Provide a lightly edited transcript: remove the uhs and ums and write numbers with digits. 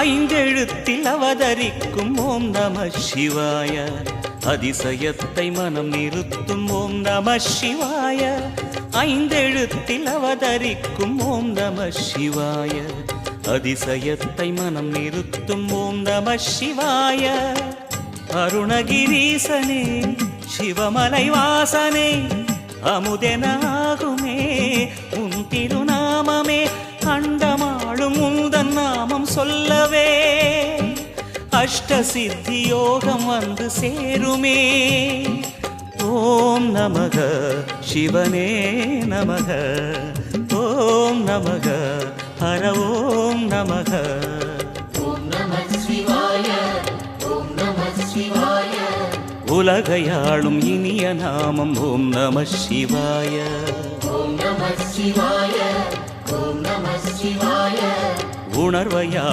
ஐந்தெழுத்தில் அவதரிக்கும் ஓம் நம சிவாய. அதிசயத்தை மனம் நிறுத்தும் ஓம் நம சிவாய. ஐந்தெழுத்தில் அவதரிக்கும் ஓம் நம சிவாய. அதிசயத்தை மனம் நிறுத்தும் ஓம் நம சிவாய. அருணகிரீசனே சிவமலை வாசனே அமுதெனாகுமே உன் திருநாமமே. அண்டமாளும் உந்தன் நாமம் சொல்லவே அஷ்ட சித்தி யோகம் வந்து சேருமே. ஓம் நமக சிவனே நமக. ஓம் நமக ஹர ஓம் நமக. ஓம் நம சிவாய. ஓம் நம சிவாய. உலகையாளும் இனிய நாமம் ஓம் நம சிவாய. ஓம் நம சிவாய. ஓம் நம சிவாய. உணர்வையா